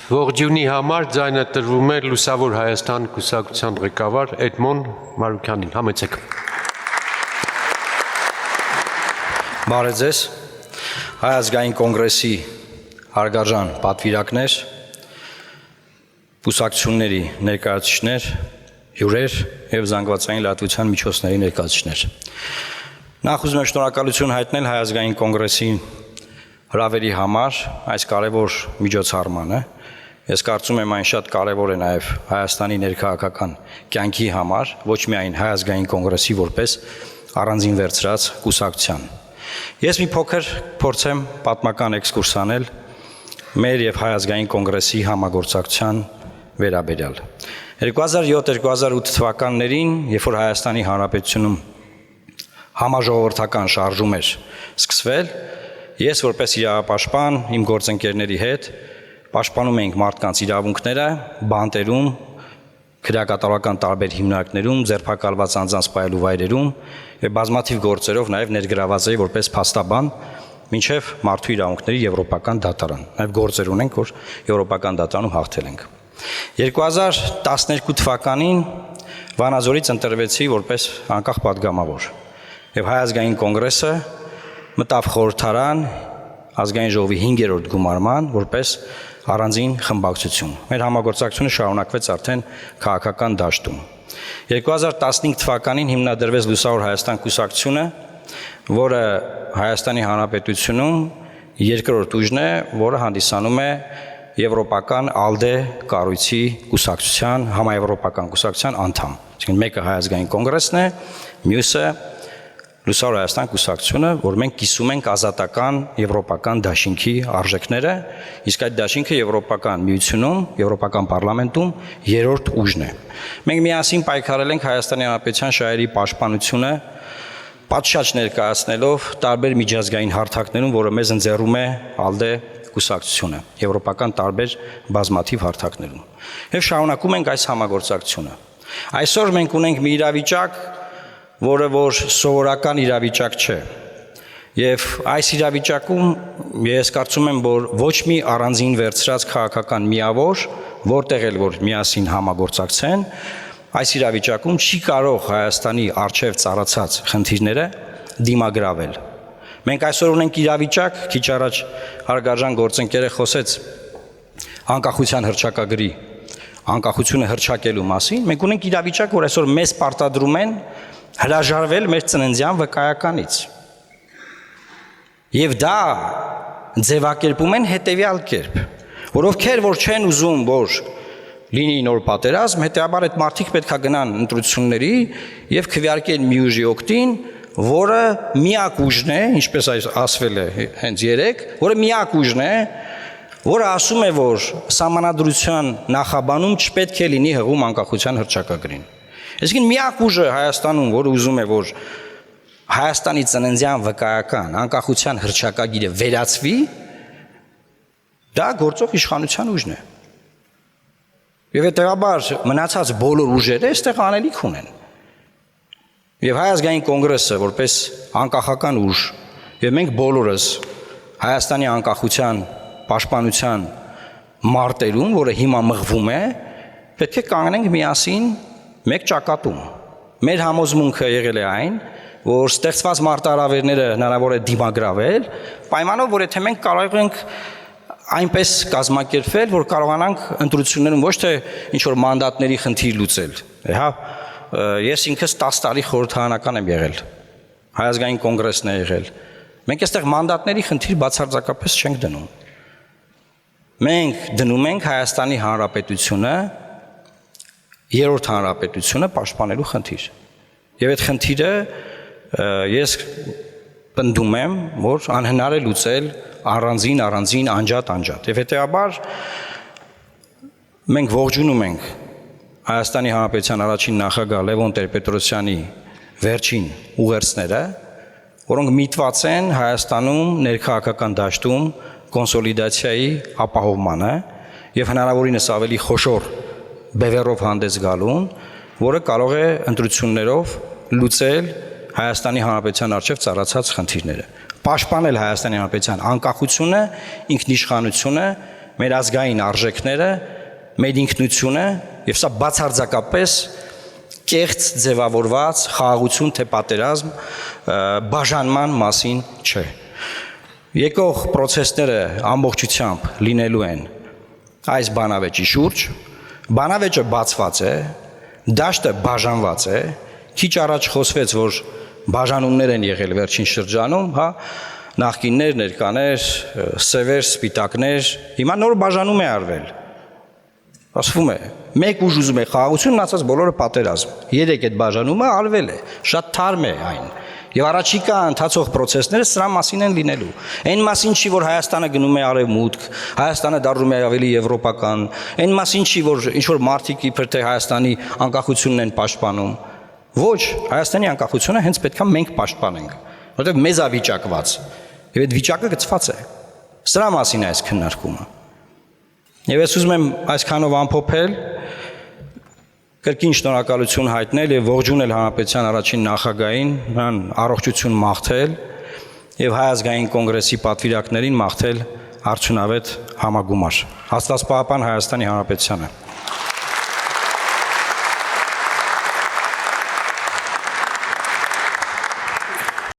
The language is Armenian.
Ողջունի համար ձայնը տրվում է Լուսավոր Հայաստան կուսակցության ղեկավար Էդմոն Մարուքյանին, համեցեք։ Բարև ձեզ, Հայ ազգային կոնգրեսի հարգարժան պատվիրակներ, կուսակցությունների ներկայացուցիչներ, հյուրեր և զանգվածային լրատվության միջոցների ներկայացուցիչներ։ Նախ ուզում եմ շնորհակալություն հայտնել Հայ ազգային կոնգրեսի հրավերի համար այս կարևոր միջոցառմանը։ Ես կարծում եմ այն շատ կարևոր է նաև Հայաստանի ներքաղաքական կյանքի համար, ոչ միայն Հայ ազգային կոնգրեսի որպես առանձին վերցրած կուսակցության։ Ես մի փոքր փորձեմ պատմական էքսկուրս անել մեր եւ Հայ ազգային կոնգրեսի համագործակցության վերաբերյալ։ 2007-2008 թվականներին, երբ որ Հայաստանի Հանրապետությունում համաժողովրդական շարժում էր սկսվել, ես որպես իրավապաշտպան իմ գործընկերների հետ պաշտպանում էինք մարդկանց իրավունքները, բանտերում, քրեակատարական տարբեր հիմնարկներում, ձերբակալված անձանց պահելու վայրերում եւ բազմաթիվ գործերով նաեւ ներգրաված էի որպես փաստաբան մինչեւ մարդու իրավունքների եվրոպական դատարան։ Նաեւ գործեր ունենք, որ եվրոպական դատարանում հաղթել ենք։ 2012 թվականին Վանաձորից ընտրվեցի որպես անկախ падգամավոր եւ Հայ ազգային կոնգրեսը մտավ խորհրդարան ազգային ժողովի 5-րդ գումարման որպես առանձին խմբակցություն։ Մեր համագործակցությունը շարունակվեց արդեն քաղաքական դաշտում։ 2015 թվականին հիմնադրվեց Լուսավոր Հայաստան կուսակցությունը, որը Հայաստանի Հանրապետությունում երկրորդ ուժն է, որը հանդիսանում է եվրոպական ALDE կառույցի կուսակցության, համաեվրոպական կուսակցության անդամ։ Այսինքն մեկը Հայ ազգային կոնգրեսն է, մյուսը Լուսավոր Հայաստան կուսակցությունը, որ մենք կիսում ենք ազատական եվրոպական դաշինքի արժեքները, իսկ այդ դաշինքը Եվրոպական միությունում, Եվրոպական պարլամենտում երրորդ ուժն է։ Մենք միասին պայքարել ենք Հայաստանի Հանրապետության շահերի պաշտպանությունը, պատշաճ ներկայացնելով տարբեր միջազգային հարթակներում, որը մեզ ընձեռում է ALDE կուսակցությունը, եվրոպական տարբեր բազմաթիվ հարթակներում։ Եվ շարունակում ենք այս համագործակցությունը։ Այսօր մենք ունենք մի իրավիճակ, որը որ սովորական իրավիճակ չէ։ Եվ այս իրավիճակում ես կարծում եմ, որ ոչ մի առանձին վերցրած քաղաքական միավոր, որտեղ էլ որ միասին համագործակցեն, այս իրավիճակում չի կարող Հայաստանի առջև ծառացած խնդիրները դիմագրավել։ Մենք այսօր ունենք իրավիճակ, քիչ առաջ հարգարժան գործընկերը խոսեց անկախության հռչակագրի անկախությունը հռչակելու մասին, մենք ունենք իրավիճակ, որ այսօր մեզ պարտադրում են հրաժարվել մեր ծննդյան վկայականից։ Եվ դա ձևակերպում են հետևյալ կերպ, որ ովքեր որ չեն ուզում, որ լինի նոր պատերազմ, հետեւաբար այդ մարդիկ պետք է գնան ընտրությունների եւ քվեարկեն մի ուժի օգտին, որը միակ ուժն է, ինչպես ասվել է հենց երեք, որը միակ ուժն է, որը ասում է, որ սահմանադրության նախաբանում չպետք է լինի հղում անկախության հռչակագրին։ Այսինքն միակ ուժը Հայաստանում, որը ուզում է, որ Հայաստանի ծննդյան վկայական անկախության հռչակագիրը վերացվի, դա գործող իշխանության ուժն է։ Եվ հետեւաբար մնացած բոլոր ուժերը այստեղ անելիք ունեն։ Եվ Հայ ազգային կոնգրեսը որպես անկախական ուժ, եւ մենք բոլորս Հայաստանի անկախության պաշտպանության մարտերում, որը հիմա մղվում է, պետք է կանգնենք միասին մեկ ճակատում։ Մեր համոզմունքը եղել է այն, որ ստեղծված մարտահրավերները հնարավոր է դիմագրավել, պայմանով, որ եթե մենք կարող ենք այնպես կազմակերպվել, որ կարողանանք ընտրություններում ոչ թե ինչ-որ մանդատների խնդիր լուծել։ Հա, ես ինքս 10 տարի խորհրդարանական եմ եղել, Հայ ազգային կոնգրեսն է եղել։ Մենք այստեղ մանդատների խնդիր բացարձակապես չենք դնում։ Մենք դնում ենք Հայաստանի Հանրապետությունը, երրորդ հանրապետությունը պաշտպանելու խնդիր։ Եվ այդ խնդիրը ես պնդում եմ, որ անհնար է լուծել առանձին անջատ։ Եվ հետեւաբար մենք ողջունում ենք Հայաստանի Հանրապետության առաջին նախագահ Լևոն Տեր-Պետրոսյանի վերջին ուղերձները, որոնք միտված են Հայաստանում ներքաղաքական դաշտում կոնսոլիդացիայի ապահովմանը եւ հնարավորինս ավելի խոշոր բևեռով հանդես գալուն, որը կարող է ընտրություններով լուծել Հայաստանի Հանրապետության առջև ծառացած խնդիրները, պաշտպանել Հայաստանի Հանրապետության անկախությունը, ինքնիշխանությունը մեր ազգային արժեքները, մեր ինքնությունը եւ սա բացարձակապես կեղծ ձևավորված խաղաղություն թե պատերազմ բաժանման մասին չէ։ Եկող process-ները ամբողջությամբ լինելու են այս բանավեճի շուրջ, բանավեճը բացված է, դաշտը բաժանված է, քիչ առաջ խոսվեց, որ բաժանումներ են եղել վերջին շրջանում, հա, նախկիններ, ներկաներ, սևեր, սպիտակներ, հիմա նոր բաժանում է արվել։ Ասվում է, մեկ ուժ ուզում է խաղաղություն, մնացած բոլորը պատերազմ։ Երեք այդ բաժանումը արվել է, շատ թարմ է այն։ Եվ առաջիկա ընթացող process-ները սրա մասին են լինելու։ Այն մասին չի, որ Հայաստանը գնում է արևմուտք, Հայաստանը դառնում է ավելի եվրոպական, այն մասին չի, որ ինչ որ մարդիկ իբր թե Հայաստանի անկախությունն են պաշտպանում։ Ոչ, Հայաստանի անկախությունը հենց պետքա մենք պաշտպանենք, որովհետև մեզ է վիճակված։ Եվ այդ վիճակը գծված է։ Սրա մասին է այս քննարկումը։ Եվ ես ուզում եմ այսքանով ամփոփել, կրկին շնորհակալություն հայտնել եւ ողջունել Հանրապետության առաջին նախագահին, նրան առողջություն մաղթել եւ Հայ ազգային կոնգրեսի պատվիրակներին մաղթել արդյունավետ համագումար։ Աստված պահապան Հայաստանի Հանրապետությանը։